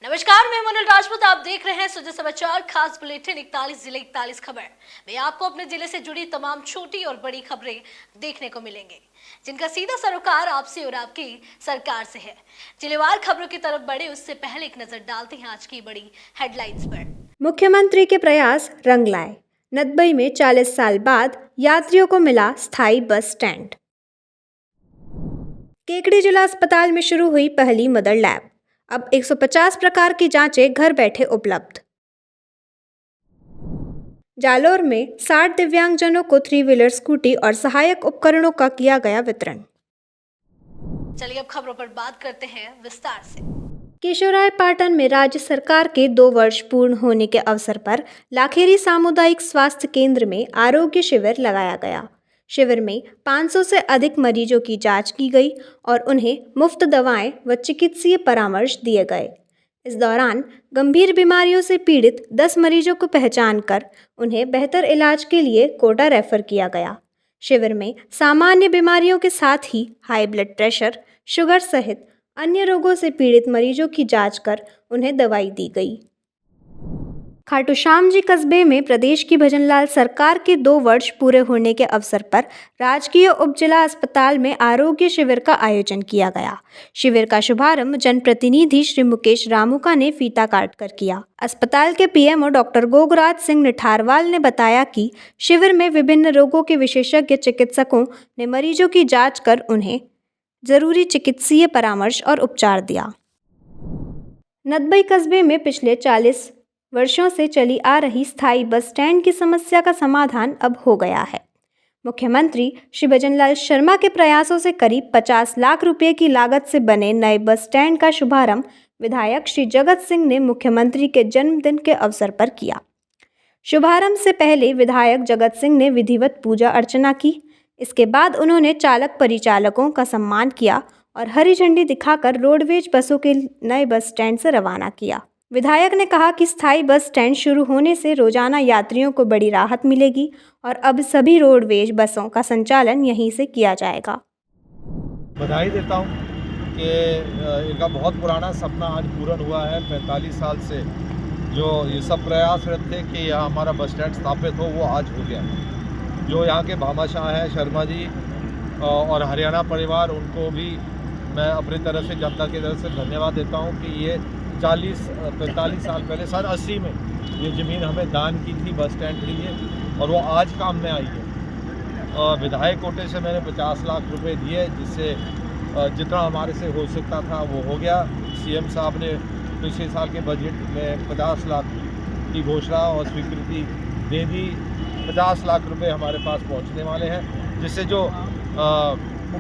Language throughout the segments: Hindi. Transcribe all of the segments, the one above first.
नमस्कार, मैं मनोज राजपूत। आप देख रहे हैं सुजय समाचार खास बुलेटिन 41 जिले 41 खबर में आपको अपने जिले से जुड़ी तमाम छोटी और बड़ी खबरें देखने को मिलेंगी, जिनका सीधा सरोकार आपसे और आपकी सरकार से है। जिलेवार खबरों की तरफ बढ़े उससे पहले एक नजर डालते हैं आज की बड़ी हेडलाइंस पर। मुख्यमंत्री के प्रयास रंग लाए। नदबई में 40 साल बाद यात्रियों को मिला स्थायी बस स्टैंड। केकड़ी जिला अस्पताल में शुरू हुई पहली मदर लैब। अब 150 प्रकार की जांचें घर बैठे उपलब्ध। जालोर में 60 दिव्यांगजनों को 3 व्हीलर स्कूटी और सहायक उपकरणों का किया गया वितरण। चलिए अब खबरों पर बात करते हैं विस्तार से। केशवरायपाटन में राज्य सरकार के 2 वर्ष पूर्ण होने के अवसर पर लाखेरी सामुदायिक स्वास्थ्य केंद्र में आरोग्य शिविर लगाया गया। शिविर में 500 से अधिक मरीजों की जांच की गई और उन्हें मुफ्त दवाएं व चिकित्सीय परामर्श दिए गए। इस दौरान गंभीर बीमारियों से पीड़ित 10 मरीजों को पहचान कर उन्हें बेहतर इलाज के लिए कोटा रेफर किया गया। शिविर में सामान्य बीमारियों के साथ ही हाई ब्लड प्रेशर, शुगर सहित अन्य रोगों से पीड़ित मरीजों की जांच कर उन्हें दवाई दी गई। खाटू श्याम जी कस्बे में प्रदेश की भजनलाल सरकार के 2 वर्ष पूरे होने के अवसर पर राजकीय उप जिला अस्पताल में आरोग्य शिविर का आयोजन किया गया। शिविर का शुभारंभ जनप्रतिनिधि श्री मुकेश रामूका ने फीता काट कर किया। अस्पताल के पीएमओ डॉक्टर गोगराज सिंह निठारवाल ने बताया कि शिविर में विभिन्न रोगों के विशेषज्ञ चिकित्सकों ने मरीजों की जाँच कर उन्हें जरूरी चिकित्सीय परामर्श और उपचार दिया। नदबई कस्बे में पिछले 40 वर्षों से चली आ रही स्थायी बस स्टैंड की समस्या का समाधान अब हो गया है। मुख्यमंत्री श्री भजनलाल शर्मा के प्रयासों से करीब 50 लाख रुपए की लागत से बने नए बस स्टैंड का शुभारंभ विधायक श्री जगत सिंह ने मुख्यमंत्री के जन्मदिन के अवसर पर किया। शुभारंभ से पहले विधायक जगत सिंह ने विधिवत पूजा अर्चना की। इसके बाद उन्होंने चालक परिचालकों का सम्मान किया और हरी झंडी दिखाकर रोडवेज बसों के नए बस स्टैंड से रवाना किया। विधायक ने कहा कि स्थायी बस स्टैंड शुरू होने से रोजाना यात्रियों को बड़ी राहत मिलेगी और अब सभी रोडवेज बसों का संचालन यहीं से किया जाएगा। बधाई देता हूँ कि इनका बहुत पुराना सपना आज पूर्ण हुआ है। 45 साल से जो ये सब प्रयासरत थे कि यहाँ हमारा बस स्टैंड स्थापित हो, वो आज हो गया। जो यहाँ के भामाशाह हैं शर्मा जी और हरियाणा परिवार, उनको भी मैं अपनी तरफ से, जनता की तरफ से धन्यवाद देता हूँ कि ये 45 साल पहले सन 80 में ये ज़मीन हमें दान की थी बस स्टैंड के लिए और वो आज काम में आई है। विधायक कोटे से मैंने 50 लाख रुपए दिए, जिससे जितना हमारे से हो सकता था वो हो गया। सीएम साहब ने पिछले साल के बजट में 50 लाख की घोषणा और स्वीकृति दे दी। 50 लाख रुपए हमारे पास पहुंचने वाले हैं, जिससे जो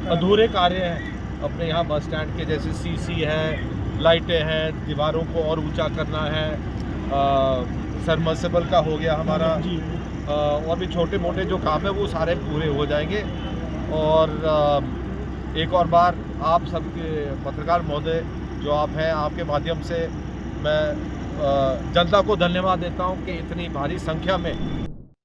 अधूरे कार्य हैं अपने यहाँ बस स्टैंड के, जैसे सीसी है, लाइटें हैं, दीवारों को और ऊंचा करना है, सबमर्सिबल का हो गया हमारा, और भी छोटे मोटे जो काम है वो सारे पूरे हो जाएंगे। और एक और बार आप सबके पत्रकार महोदय जो आप हैं, आपके माध्यम से मैं जनता को धन्यवाद देता हूं कि इतनी भारी संख्या में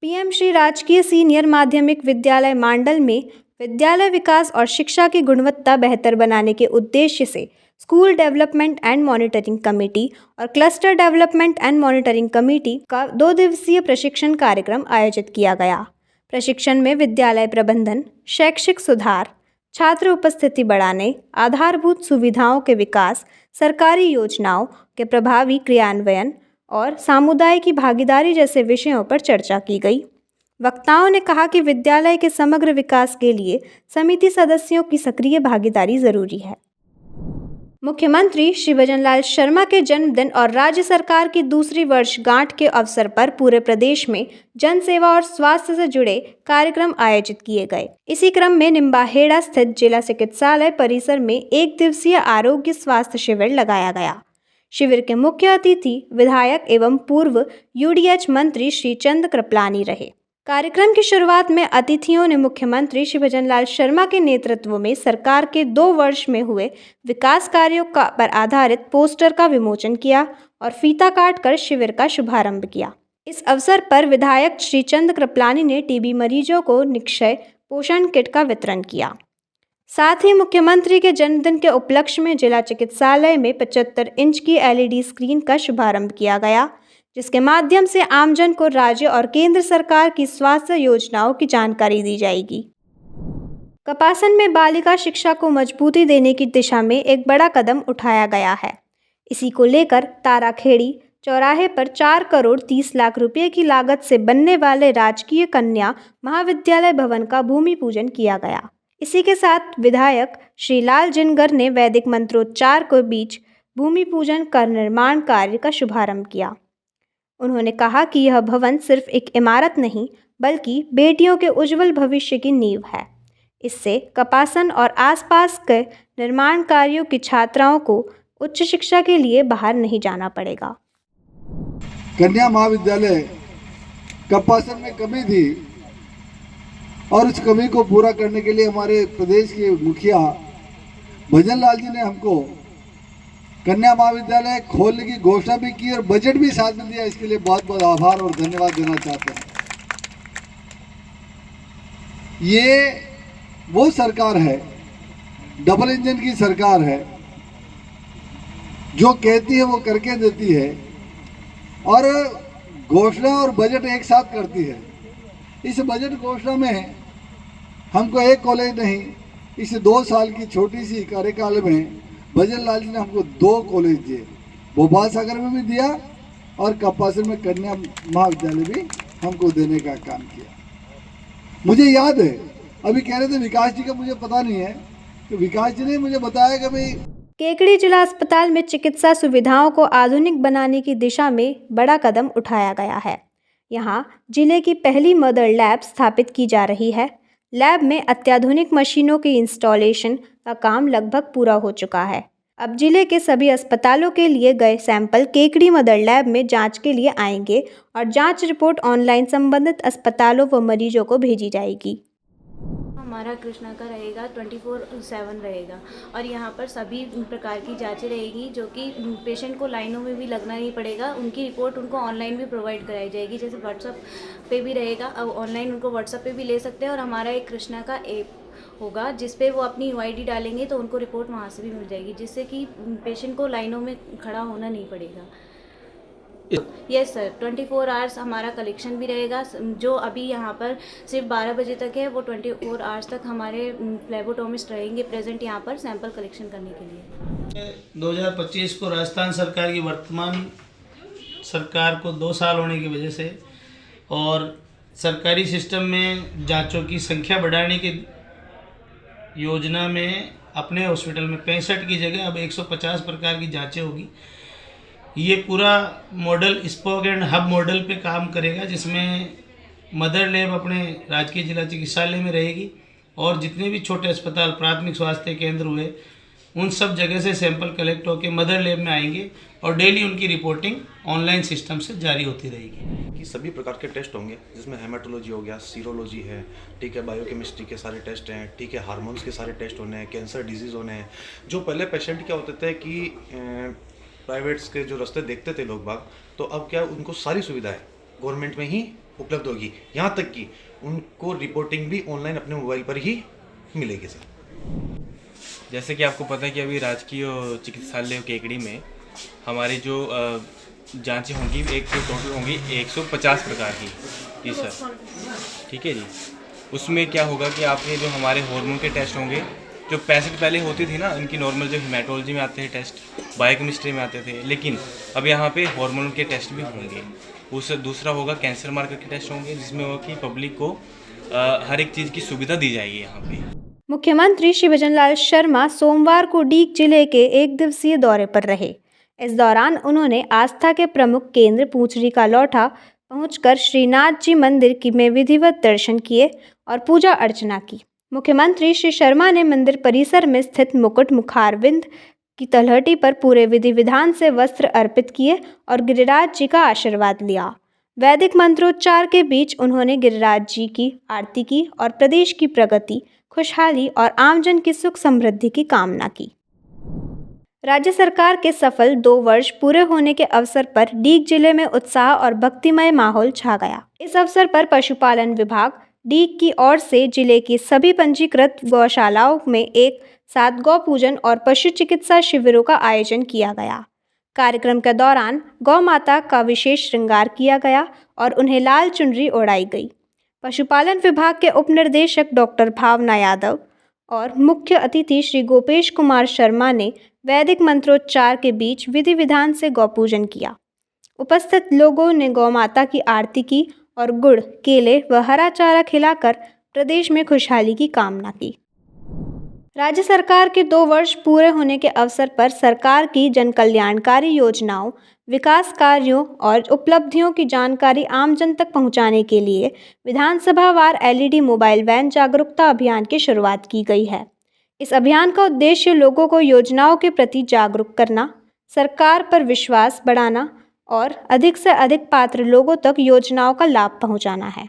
पीएम श्री राजकीय सीनियर माध्यमिक विद्यालय मांडल में विद्यालय विकास और शिक्षा की गुणवत्ता बेहतर बनाने के उद्देश्य से school development and monitoring committee और cluster development and monitoring committee का 2 दिवसीय प्रशिक्षण कार्यक्रम आयोजित किया गया। प्रशिक्षण में विद्यालय प्रबंधन, शैक्षिक सुधार, छात्र उपस्थिति बढ़ाने, आधारभूत सुविधाओं के विकास, सरकारी योजनाओं के प्रभावी क्रियान्वयन और समुदाय की भागीदारी जैसे विषयों पर चर्चा की गई। वक्ताओं ने कहा कि विद्यालय के समग्र विकास के लिए समिति सदस्यों की सक्रिय भागीदारी जरूरी है। मुख्यमंत्री श्री भजनलाल शर्मा के जन्मदिन और राज्य सरकार की दूसरी वर्षगांठ के अवसर पर पूरे प्रदेश में जन सेवा और स्वास्थ्य से जुड़े कार्यक्रम आयोजित किए गए। इसी क्रम में निम्बाहेड़ा स्थित जिला चिकित्सालय परिसर में 1 दिवसीय आरोग्य स्वास्थ्य शिविर लगाया गया। शिविर के मुख्य अतिथि विधायक एवं पूर्व यूडीएच मंत्री श्री चंद कृपलानी रहे। कार्यक्रम की शुरुआत में अतिथियों ने मुख्यमंत्री श्री भजनलाल शर्मा के नेतृत्व में सरकार के 2 वर्ष में हुए विकास कार्यों पर आधारित पोस्टर का विमोचन किया और फीता काट कर शिविर का शुभारंभ किया। इस अवसर पर विधायक श्री चंद कृपलानी ने टीबी मरीजों को निक्षय पोषण किट का वितरण किया। साथ ही मुख्यमंत्री के जन्मदिन के उपलक्ष्य में जिला चिकित्सालय में 75 इंच की LED स्क्रीन का शुभारंभ किया गया, जिसके माध्यम से आमजन को राज्य और केंद्र सरकार की स्वास्थ्य योजनाओं की जानकारी दी जाएगी। कपासन में बालिका शिक्षा को मजबूती देने की दिशा में एक बड़ा कदम उठाया गया है। इसी को लेकर ताराखेड़ी चौराहे पर 4 करोड़ 30 लाख रुपए की लागत से बनने वाले राजकीय कन्या महाविद्यालय भवन का भूमि पूजन किया गया। इसी के साथ विधायक श्री लाल जिनगर ने वैदिक मंत्रोच्चार के बीच भूमि पूजन कर निर्माण कार्य का शुभारंभ किया। उन्होंने कहा कि यह भवन सिर्फ एक इमारत नहीं, बल्कि बेटियों के उज्जवल भविष्य की नींव है। इससे कपासन और आसपास के निर्माण कार्यों की छात्राओं को उच्च शिक्षा के लिए बाहर नहीं जाना पड़ेगा। कन्या महाविद्यालय कपासन में कमी थी और उस कमी को पूरा करने के लिए हमारे प्रदेश के मुखिया भजन लाल जी ने हमको कन्या महाविद्यालय खोलने की घोषणा भी की और बजट भी साथ में दिया। इसके लिए बहुत बहुत आभार और धन्यवाद देना चाहते हैं। ये वो सरकार है, डबल इंजन की सरकार है, जो कहती है वो करके देती है और घोषणा और बजट एक साथ करती है। इस बजट घोषणा में हमको एक कॉलेज नहीं, इस 2 साल की छोटी सी कार्यकाल में भजन लाल जी ने हमको 2 कॉलेज दिए। भोपाल सागर में भी दिया और कपासन में कन्या महाविद्यालय भी हमको देने का काम किया। मुझे याद है, अभी कह रहे थे विकास जी का, मुझे पता नहीं है कि विकास जी ने मुझे बताया कि भाई केकड़ी जिला अस्पताल में चिकित्सा सुविधाओं को आधुनिक बनाने की दिशा में बड़ा कदम उठाया गया है। यहाँ जिले की पहली मदर लैब स्थापित की जा रही है। लैब में अत्याधुनिक मशीनों की इंस्टॉलेशन का काम लगभग पूरा हो चुका है। अब जिले के सभी अस्पतालों के लिए गए सैंपल केकड़ी मदर लैब में जांच के लिए आएंगे और जांच रिपोर्ट ऑनलाइन संबंधित अस्पतालों व मरीजों को भेजी जाएगी। हमारा कृष्णा का रहेगा 24/7 रहेगा और यहाँ पर सभी प्रकार की जांचें रहेगी, जो कि पेशेंट को लाइनों में भी लगना नहीं पड़ेगा। उनकी रिपोर्ट उनको ऑनलाइन भी प्रोवाइड कराई जाएगी, जैसे व्हाट्सएप पे भी रहेगा, अब ऑनलाइन उनको व्हाट्सएप पे भी ले सकते हैं। और हमारा एक कृष्णा का ऐप होगा जिस पे वो अपनी UID डालेंगे तो उनको रिपोर्ट वहाँ से भी मिल जाएगी, जिससे कि पेशेंट को लाइनों में खड़ा होना नहीं पड़ेगा। यस सर, 24 आवर्स हमारा कलेक्शन भी रहेगा। जो अभी यहाँ पर सिर्फ 12 बजे तक है, वो 24 आवर्स तक हमारे फ्लेबोटोमिस्ट रहेंगे प्रेजेंट यहाँ पर सैंपल कलेक्शन करने के लिए। 2025 को राजस्थान सरकार की वर्तमान सरकार को 2 साल होने की वजह से और सरकारी सिस्टम में जांचों की संख्या बढ़ाने की योजना में अपने हॉस्पिटल में 65 की जगह अब 150 प्रकार की जांचें होगी। ये पूरा model spoke and hub model पे काम करेगा, जिसमें मदर लैब अपने राजकीय जिला चिकित्सालय में रहेगी और जितने भी छोटे अस्पताल, प्राथमिक स्वास्थ्य केंद्र हुए, उन सब जगह से सैंपल कलेक्ट होकर मदर लैब में आएंगे और डेली उनकी रिपोर्टिंग ऑनलाइन सिस्टम से जारी होती रहेगी। कि सभी प्रकार के टेस्ट होंगे, जिसमें हेमाटोलॉजी हो गया, सीरोलॉजी है, ठीक है, बायोकेमिस्ट्री के सारे टेस्ट हैं, ठीक है, हार्मोन्स के सारे टेस्ट होने हैं, कैंसर डिजीज़ होने हैं। जो पहले पेशेंट क्या होते थे कि प्राइवेट्स के जो रास्ते देखते थे लोग बाग, तो अब क्या उनको सारी सुविधाएं गवर्नमेंट में ही उपलब्ध होगी। यहाँ तक कि उनको रिपोर्टिंग भी ऑनलाइन अपने मोबाइल पर ही मिलेगी सर। जैसे कि आपको पता है कि अभी राजकीय चिकित्सालय केकड़ी में हमारी जो जांचें होंगी, एक तो टोटल होंगी 150 प्रकार की। जी सर, ठीक है जी। उसमें क्या होगा कि आपके जो हमारे हार्मोन के टेस्ट होंगे, जो 65 पहले होती थी ना, इनकी नॉर्मल जो हेमाटोलॉजी में आते हैं टेस्ट, बायोकेमिस्ट्री में आते थे, लेकिन अब यहाँ पे हार्मोन के टेस्ट भी होंगे। उससे दूसरा होगा कैंसर मार्कर के टेस्ट होंगे, जिसमें होगा कि पब्लिक को हर एक चीज़ की सुविधा दी जाएगी यहाँ पे। मुख्यमंत्री श्री भजनलाल शर्मा सोमवार को डीग जिले के 1 दिवसीय दौरे पर रहे। इस दौरान उन्होंने आस्था के प्रमुख केंद्र पूंचरी का लौठा पहुंचकर श्रीनाथ जी मंदिर में विधिवत दर्शन किए और पूजा अर्चना की। मुख्यमंत्री श्री शर्मा ने मंदिर परिसर में स्थित मुकुट मुखारविंद की तलहटी पर पूरे विधि विधान से वस्त्र अर्पित किए और गिरिराज जी का आशीर्वाद लिया। वैदिक मंत्रोच्चार के बीच उन्होंने गिरिराज जी की आरती की और प्रदेश की प्रगति, खुशहाली और आमजन की सुख समृद्धि की कामना की। राज्य सरकार के सफल 2 वर्ष पूरे होने के अवसर पर डीग जिले में उत्साह और भक्तिमय माहौल छा गया। इस अवसर पर पशुपालन विभाग, डी की ओर से जिले की सभी पंजीकृत गौशालाओं में एक साथ गौ पूजन और पशु चिकित्सा शिविरों का आयोजन किया गया। कार्यक्रम के दौरान गौ माता का विशेष श्रृंगार किया गया और उन्हें लाल चुनरी ओढ़ाई गई। पशुपालन विभाग के उप निदेशक डॉक्टर भावना यादव और मुख्य अतिथि श्री गोपेश कुमार शर्मा ने वैदिक मंत्रोच्चार के बीच विधि विधान से गौ पूजन किया। उपस्थित लोगों ने गौ माता की आरती की और गुड़, केले व हरा चारा खिलाकर प्रदेश में खुशहाली की कामना की। राज्य सरकार के 2 वर्ष पूरे होने के अवसर पर सरकार की जन कल्याणकारी योजनाओं, विकास कार्यों और उपलब्धियों की जानकारी आम जन तक पहुंचाने के लिए विधानसभा वार LED मोबाइल वैन जागरूकता अभियान की शुरुआत की गई है। इस अभियान का उद्देश्य लोगों को योजनाओं के प्रति जागरूक करना, सरकार पर विश्वास बढ़ाना और अधिक से अधिक पात्र लोगों तक योजनाओं का लाभ पहुंचाना है।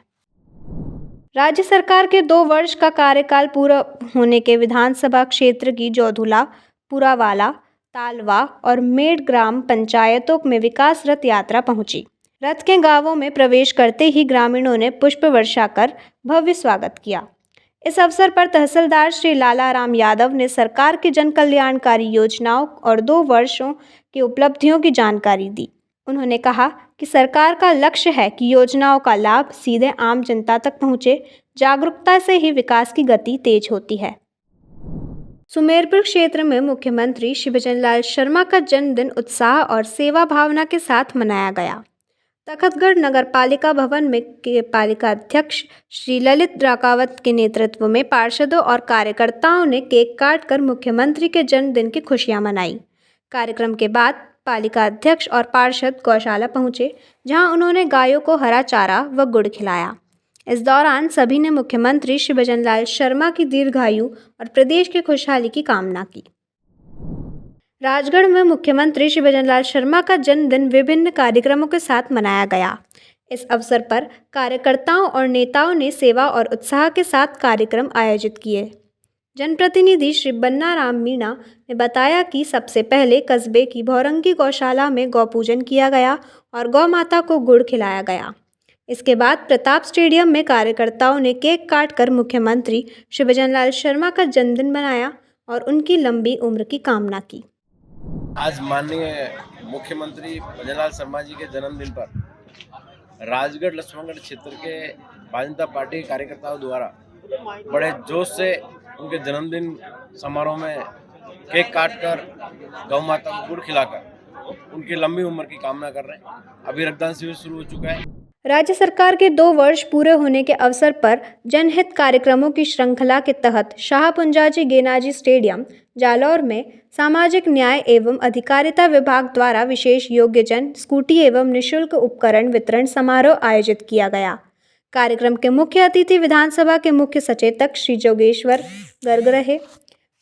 राज्य सरकार के 2 वर्ष का कार्यकाल पूरा होने के विधानसभा क्षेत्र की जोधुला, पुरावाला, तालवा और मेड ग्राम पंचायतों में विकास रथ यात्रा पहुंची। रथ के गांवों में प्रवेश करते ही ग्रामीणों ने पुष्प वर्षा कर भव्य स्वागत किया। इस अवसर पर तहसीलदार श्री लाला राम यादव ने सरकार की जन कल्याणकारी योजनाओं और 2 वर्षों की उपलब्धियों की जानकारी दी। उन्होंने कहा कि सरकार का लक्ष्य है कि योजनाओं का लाभ सीधे आम जनता तक पहुंचे। जागरूकता से ही विकास की गति तेज होती है। सुमेरपुर क्षेत्र में मुख्यमंत्री श्री भजनलाल शर्मा का जन्मदिन उत्साह और सेवा भावना के साथ मनाया गया। तखतगढ़ नगर पालिका भवन में के पालिका अध्यक्ष श्री ललित राकावत के नेतृत्व में पार्षदों और कार्यकर्ताओं ने केक काटकर मुख्यमंत्री के जन्मदिन की खुशियां मनाई। कार्यक्रम के बाद पालिका अध्यक्ष और पार्षद गौशाला पहुंचे, जहां उन्होंने गायों को हरा चारा व गुड़ खिलाया। इस दौरान सभी ने मुख्यमंत्री श्री भजनलाल शर्मा की दीर्घायु और प्रदेश की खुशहाली की कामना की। राजगढ़ में मुख्यमंत्री श्री भजनलाल शर्मा का जन्मदिन विभिन्न कार्यक्रमों के साथ मनाया गया। इस अवसर पर कार्यकर्ताओं और नेताओं ने सेवा और उत्साह के साथ कार्यक्रम आयोजित किए। जनप्रतिनिधि श्री बन्ना राम मीणा ने बताया कि सबसे पहले कस्बे की भौरंगी गौशाला में गौ पूजन किया गया और गौ माता को गुड़ खिलाया गया। इसके बाद प्रताप स्टेडियम में कार्यकर्ताओं ने केक काटकर मुख्यमंत्री श्री भजनलाल शर्मा का जन्मदिन मनाया और उनकी लंबी उम्र की कामना की। आज माननीय मुख्यमंत्री भजनलाल शर्मा जी के जन्मदिन पर राजगढ़ लक्ष्मणगढ़ क्षेत्र के भारतीय जनता पार्टी कार्यकर्ताओं द्वारा बड़े जोश से उनके जन्मदिन समारोह में केक काटकर गौ माता को गुड़ खिलाकर उनकी लंबी उम्र की कामना कर रहे हैं। अभी रक्तदान शिविर शुरू हो चुका है। राज्य सरकार के 2 वर्ष पूरे होने के अवसर पर जनहित कार्यक्रमों की श्रृंखला के तहत शाहपुंजाजी गेनाजी स्टेडियम जालौर में सामाजिक न्याय एवं अधिकारिता विभाग द्वारा विशेष योग्यजन स्कूटी एवं निःशुल्क उपकरण वितरण समारोह आयोजित किया गया। कार्यक्रम के मुख्य अतिथि विधानसभा के मुख्य सचेतक श्री जोगेश्वर गर्ग रहे।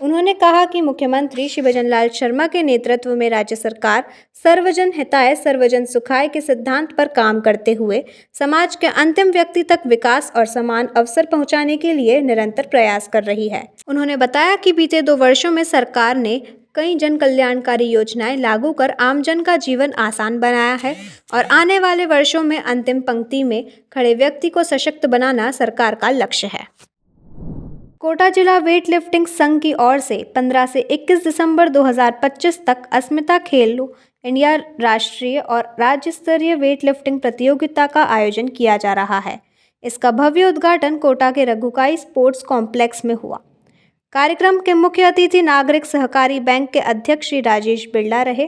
उन्होंने कहा कि मुख्यमंत्री श्री भजनलाल शर्मा के नेतृत्व में राज्य सरकार सर्वजन हिताय सर्वजन सुखाय के सिद्धांत पर काम करते हुए समाज के अंतिम व्यक्ति तक विकास और समान अवसर पहुंचाने के लिए निरंतर प्रयास कर रही है। उन्होंने बताया कि बीते 2 वर्षों में सरकार ने कई जन कल्याणकारी योजनाएं लागू कर आमजन का जीवन आसान बनाया है और आने वाले वर्षों में अंतिम पंक्ति में खड़े व्यक्ति को सशक्त बनाना सरकार का लक्ष्य है। कोटा जिला वेट लिफ्टिंग संघ की ओर से 15 से 21 दिसंबर 2025 तक अस्मिता खेलो इंडिया राष्ट्रीय और राज्य स्तरीय वेट लिफ्टिंग प्रतियोगिता का आयोजन किया जा रहा है। इसका भव्य उद्घाटन कोटा के रघुकाई स्पोर्ट्स कॉम्प्लेक्स में हुआ। कार्यक्रम के मुख्य अतिथि नागरिक सहकारी बैंक के अध्यक्ष श्री राजेश बिरला रहे।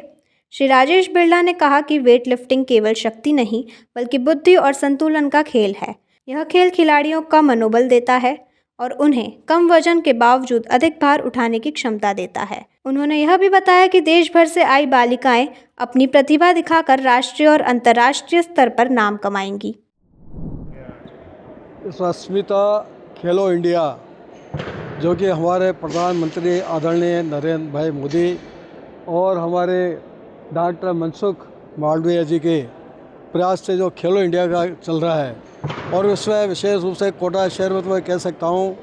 श्री राजेश बिरला ने कहा कि वेट लिफ्टिंग केवल शक्ति नहीं बल्कि बुद्धि और संतुलन का खेल है। यह खेल खिलाड़ियों का मनोबल देता है और उन्हें कम वजन के बावजूद अधिक भार उठाने की क्षमता देता है। उन्होंने यह भी बताया कि देश भर से आई बालिकाएं अपनी प्रतिभा दिखाकर राष्ट्रीय और अंतर्राष्ट्रीय स्तर पर नाम कमाएंगी। अस्मिता खेलो इंडिया जो कि हमारे प्रधानमंत्री आदरणीय नरेंद्र भाई मोदी और हमारे डॉक्टर मनसुख मांडविया जी के प्रयास से जो खेलो इंडिया का चल रहा है और उसमें विशेष रूप से कोटा शहर में तो मैं कह सकता हूँ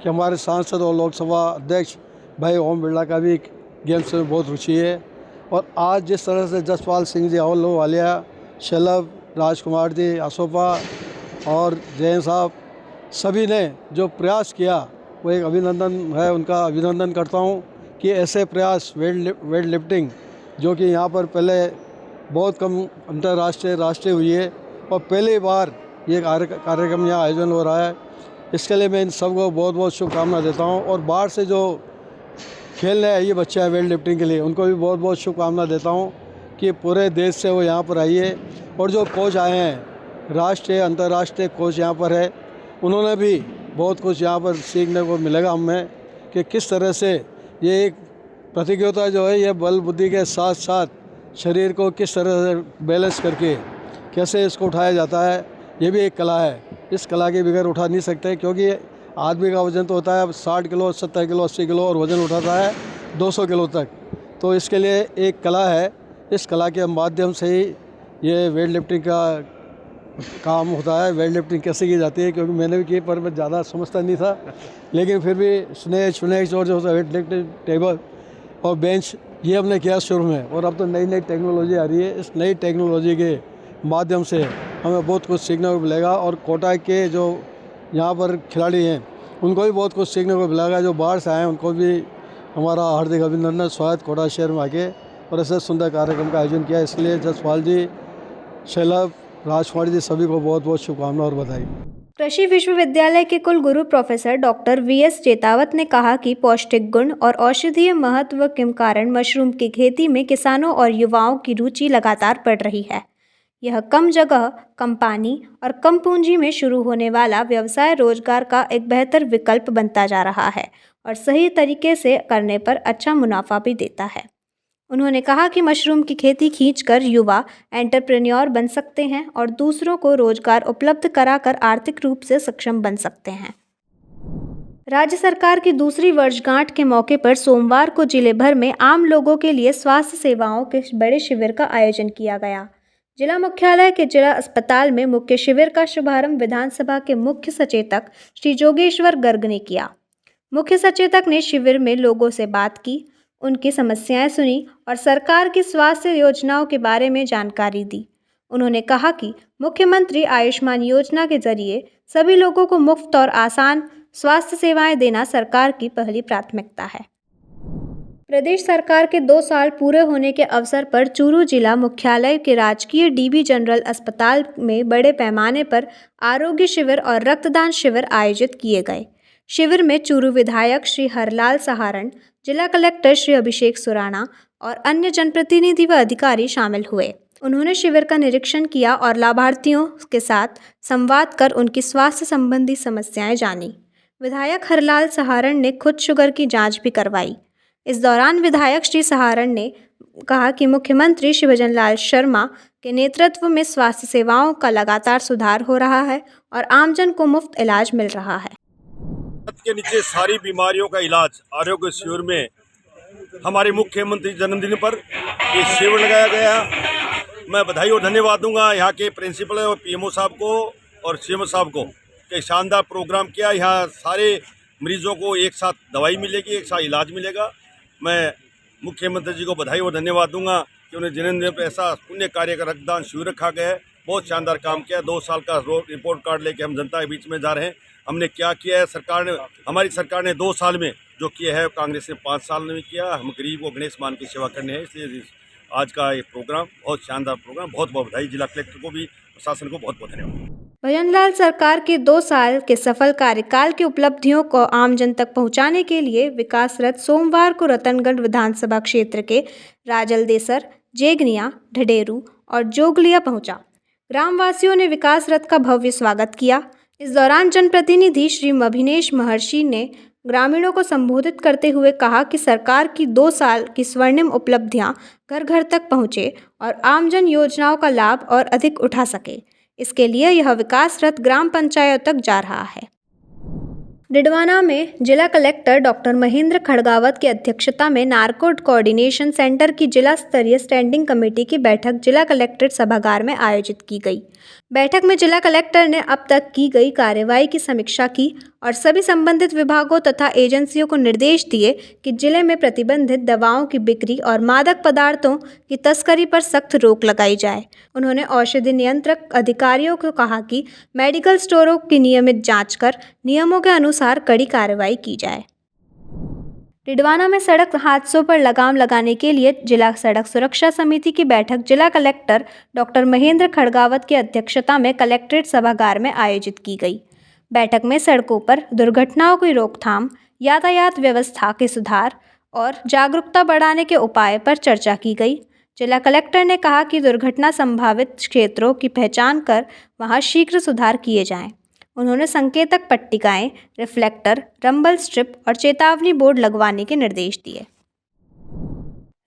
कि हमारे सांसद और लोकसभा अध्यक्ष भाई ओम बिरला का भी गेम्स में बहुत रुचि है। और आज जिस तरह से जसपाल सिंह जी अहलूवालिया, शलभ राजकुमार जी, असोपा और जैन साहब सभी ने जो प्रयास किया वो एक अभिनंदन है, उनका अभिनंदन करता हूँ कि ऐसे प्रयास वेट लिफ्टिंग जो कि यहाँ पर पहले बहुत कम अंतर्राष्ट्रीय राष्ट्रीय हुई है और पहली बार ये कार्यक्रम यहाँ आयोजन हो रहा है, इसके लिए मैं इन सबको बहुत बहुत शुभकामना देता हूँ। और बाहर से जो खेलने आई ये बच्चे हैं वेट लिफ्टिंग के लिए, उनको भी बहुत बहुत शुभकामना देता हूँ कि पूरे देश से वो यहाँ पर आइए। और जो कोच आए हैं, राष्ट्रीय अंतर्राष्ट्रीय कोच यहाँ पर है, उन्होंने भी बहुत कुछ यहाँ पर सीखने को मिलेगा हमें कि किस तरह से ये एक प्रतियोगिता जो है ये बल बुद्धि के साथ साथ शरीर को किस तरह से बैलेंस करके कैसे इसको उठाया जाता है, ये भी एक कला है। इस कला के बगैर उठा नहीं सकते, क्योंकि आदमी का वज़न तो होता है 60 किलो, 70 किलो, 80 किलो और वज़न उठाता है 200 किलो तक। तो इसके लिए एक कला है, इस कला के माध्यम से ही ये वेट लिफ्टिंग का काम होता है। वेट लिफ्टिंग कैसे की जाती है, क्योंकि मैंने भी की पर मैं ज़्यादा समझता नहीं था, लेकिन फिर भी स्नेच और जो वेट लिफ्टिंग टेबल और बेंच ये हमने किया शुरू में। और अब तो नई नई टेक्नोलॉजी आ रही है, इस नई टेक्नोलॉजी के माध्यम से हमें बहुत कुछ सीखने को मिलेगा। और कोटा के जो यहाँ पर खिलाड़ी हैं उनको भी बहुत कुछ सीखने को मिलेगा। जो बाहर से आए हैं उनको भी हमारा हार्दिक अभिनंदन, स्वागत कोटा शहर में आके और ऐसे सुंदर कार्यक्रम का आयोजन किया। इसलिए जसपाल जी, शैलभ, राजकुमारी जी सभी को बहुत बहुत शुभकामनाएं और बधाई। कृषि विश्वविद्यालय के कुलगुरु प्रोफेसर डॉक्टर वीएस चेतावत ने कहा कि पौष्टिक गुण और औषधीय महत्व के कारण मशरूम की खेती में किसानों और युवाओं की रुचि लगातार बढ़ रही है। यह कम जगह, कम पानी और कम पूंजी में शुरू होने वाला व्यवसाय रोजगार का एक बेहतर विकल्प बनता जा रहा है और सही तरीके से करने पर अच्छा मुनाफा भी देता है। उन्होंने कहा कि मशरूम की खेती खींचकर युवा एंटरप्रेन्योर बन सकते हैं और दूसरों को रोजगार उपलब्ध कराकर आर्थिक रूप से सक्षम बन सकते हैं। राज्य सरकार की दूसरी वर्षगांठ के मौके पर सोमवार को जिले भर में आम लोगों के लिए स्वास्थ्य सेवाओं के बड़े शिविर का आयोजन किया गया। जिला मुख्यालय के जिला अस्पताल में मुख्य शिविर का शुभारंभ विधानसभा के मुख्य सचेतक श्री जोगेश्वर गर्ग ने किया। मुख्य सचेतक ने शिविर में लोगों से बात की, उनकी समस्याएं सुनी और सरकार की स्वास्थ्य योजनाओं के बारे में जानकारी दी। उन्होंने कहा कि मुख्यमंत्री आयुष्मान योजना के जरिए सभी लोगों को मुफ्त और आसान स्वास्थ्य सेवाएं देना सरकार की पहली प्राथमिकता है। प्रदेश सरकार के 2 साल पूरे होने के अवसर पर चूरू जिला मुख्यालय के राजकीय डीबी जनरल अस्पताल में बड़े पैमाने पर आरोग्य शिविर और रक्तदान शिविर आयोजित किए गए। शिविर में चूरू विधायक श्री हरलाल सहारण, जिला कलेक्टर श्री अभिषेक सुराणा और अन्य जनप्रतिनिधि व अधिकारी शामिल हुए। उन्होंने शिविर का निरीक्षण किया और लाभार्थियों के साथ संवाद कर उनकी स्वास्थ्य संबंधी समस्याएं जानी। विधायक हरलाल सहारण ने खुद शुगर की जांच भी करवाई। इस दौरान विधायक श्री सहारण ने कहा कि मुख्यमंत्री श्री भजन लाल शर्मा के नेतृत्व में स्वास्थ्य सेवाओं का लगातार सुधार हो रहा है और आमजन को मुफ्त इलाज मिल रहा है। के नीचे सारी बीमारियों का इलाज आरोग्य शिविर में हमारे मुख्यमंत्री जन्मदिन पर ये शिविर लगाया गया। मैं बधाई और धन्यवाद दूंगा यहाँ के प्रिंसिपल और पीएमओ साहब को और सीएमओ साहब को कि शानदार प्रोग्राम किया। यहाँ सारे मरीजों को एक साथ दवाई मिलेगी, एक साथ इलाज मिलेगा। मैं मुख्यमंत्री जी को बधाई और धन्यवाद दूंगा कि उन्हें जन्मदिन पर ऐसा पुण्य कार्य का रक्तदान शिविर रखा गया है। बहुत शानदार काम किया। 2 साल का रिपोर्ट कार्ड लेके हम जनता के बीच में जा रहे हैं। हमने क्या किया है, सरकार ने, हमारी सरकार ने 2 साल में जो किया है, कांग्रेस ने 5 साल में किया। हम गरीब को गणेश मान की सेवा करने हैं, इसलिए आज का ये प्रोग्राम बहुत शानदार प्रोग्राम। बहुत बहुत बधाई। जिला कलेक्टर को भी, प्रशासन को बहुत बहुत धन्यवाद। भजनलाल सरकार के 2 साल के सफल कार्यकाल की उपलब्धियों को आम जन तक पहुंचाने के लिए विकास रथ सोमवार को रतनगढ़ विधानसभा क्षेत्र के राजलदेसर, जेगनिया, ढडेरू और जोगलिया पहुंचा। ग्रामवासियों ने विकास रथ का भव्य स्वागत किया। इस दौरान जनप्रतिनिधि श्री अभिनेश महर्षि ने ग्रामीणों को संबोधित करते हुए कहा कि सरकार की 2 साल की स्वर्णिम उपलब्धियां घर घर तक पहुंचे और आमजन योजनाओं का लाभ और अधिक उठा सके। इसके लिए यह विकास रथ ग्राम पंचायत तक जा रहा है। डिडवाना में जिला कलेक्टर डॉक्टर महेंद्र खड़गावत की अध्यक्षता में नार्को कोऑर्डिनेशन सेंटर की जिला स्तरीय स्टैंडिंग कमेटी की बैठक जिला कलेक्ट्रेट सभागार में आयोजित की गई। बैठक में जिला कलेक्टर ने अब तक की गई कार्रवाई की समीक्षा की और सभी संबंधित विभागों तथा एजेंसियों को निर्देश दिए कि जिले में प्रतिबंधित दवाओं की बिक्री और मादक पदार्थों की तस्करी पर सख्त रोक लगाई जाए। उन्होंने औषधि नियंत्रक अधिकारियों को कहा कि मेडिकल स्टोरों की नियमित जांच कर नियमों के अनुसार कड़ी कार्रवाई की जाए। डिडवाना में सड़क हादसों पर लगाम लगाने के लिए जिला सड़क सुरक्षा समिति की बैठक जिला कलेक्टर डॉक्टर महेंद्र खड़गावत की अध्यक्षता में कलेक्ट्रेट सभागार में आयोजित की गई। बैठक में सड़कों पर दुर्घटनाओं की रोकथाम, यातायात व्यवस्था के सुधार और जागरूकता बढ़ाने के उपाय पर चर्चा की गई। जिला कलेक्टर ने कहा कि दुर्घटना संभावित क्षेत्रों की पहचान कर वहां शीघ्र सुधार किए जाएं। उन्होंने संकेतक पट्टिकाएं, रिफ्लेक्टर, रंबल स्ट्रिप और चेतावनी बोर्ड लगवाने के निर्देश दिए।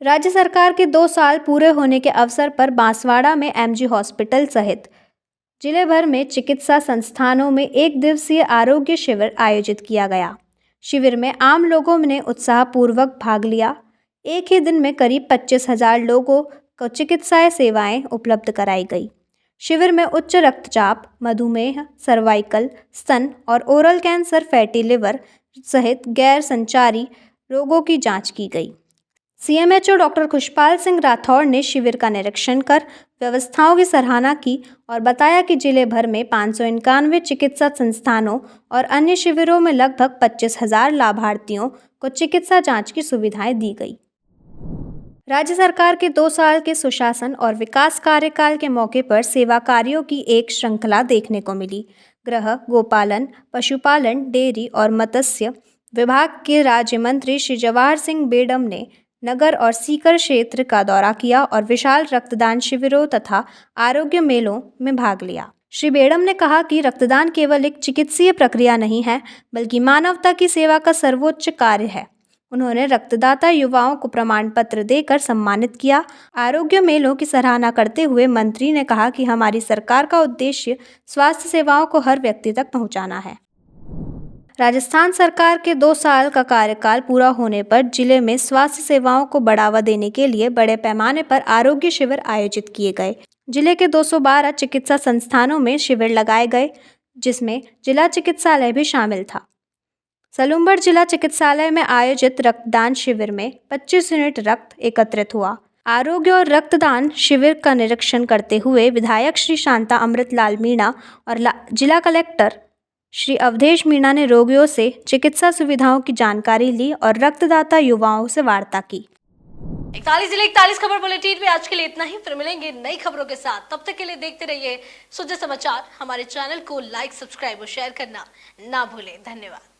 राज्य सरकार के 2 साल पूरे होने के अवसर पर बांसवाड़ा में एमजी हॉस्पिटल सहित जिले भर में चिकित्सा संस्थानों में 1 दिवसीय आरोग्य शिविर आयोजित किया गया। शिविर में आम लोगों ने उत्साहपूर्वक भाग लिया। एक ही दिन में करीब 25,000 लोगों को चिकित्सा सेवाएं उपलब्ध कराई गई। शिविर में उच्च रक्तचाप, मधुमेह, सर्वाइकल, स्तन और ओरल कैंसर, फैटी लिवर सहित गैर संचारी रोगों की जांच की गई। सीएमएचओ डॉक्टर खुशपाल सिंह राठौड़ ने शिविर का निरीक्षण कर व्यवस्थाओं की सराहना की और बताया कि जिले भर में 591 चिकित्सा संस्थानों और अन्य शिविरों में लगभग 25,000 लाभार्थियों को चिकित्सा जांच की सुविधाएं दी गई। राज्य सरकार के 2 साल के सुशासन और विकास कार्यकाल के मौके पर सेवा कार्यों की एक श्रृंखला देखने को मिली। गृह, गोपालन, पशुपालन, डेयरी और मत्स्य विभाग के राज्य मंत्री श्री जवाहर सिंह बेडम ने नगर और सीकर क्षेत्र का दौरा किया और विशाल रक्तदान शिविरों तथा आरोग्य मेलों में भाग लिया। श्री बेडम ने कहा कि रक्तदान केवल एक चिकित्सीय प्रक्रिया नहीं है, बल्कि मानवता की सेवा का सर्वोच्च कार्य है। उन्होंने रक्तदाता युवाओं को प्रमाण पत्र देकर सम्मानित किया। आरोग्य मेलों की सराहना करते हुए मंत्री ने कहा कि हमारी सरकार का उद्देश्य स्वास्थ्य सेवाओं को हर व्यक्ति तक पहुंचाना है। राजस्थान सरकार के 2 साल का कार्यकाल पूरा होने पर जिले में स्वास्थ्य सेवाओं को बढ़ावा देने के लिए बड़े पैमाने पर आरोग्य शिविर आयोजित किए गए। जिले के 212 चिकित्सा संस्थानों में शिविर लगाए गए, जिसमें जिला चिकित्सालय भी शामिल था। सलूम्बर जिला चिकित्सालय में आयोजित रक्तदान शिविर में 25 यूनिट रक्त एकत्रित हुआ। आरोग्य और रक्तदान शिविर का निरीक्षण करते हुए विधायक श्री शांता अमृतलाल मीणा और जिला कलेक्टर श्री अवधेश मीणा ने रोगियों से चिकित्सा सुविधाओं की जानकारी ली और रक्तदाता युवाओं से वार्ता की। 41 जिले 41 खबर बुलेटिन में आज के लिए इतना ही। फिर मिलेंगे नई खबरों के साथ। तब तक के लिए देखते रहिए सुजय समाचार। हमारे चैनल को लाइक, सब्सक्राइब और शेयर करना ना भूलें। धन्यवाद।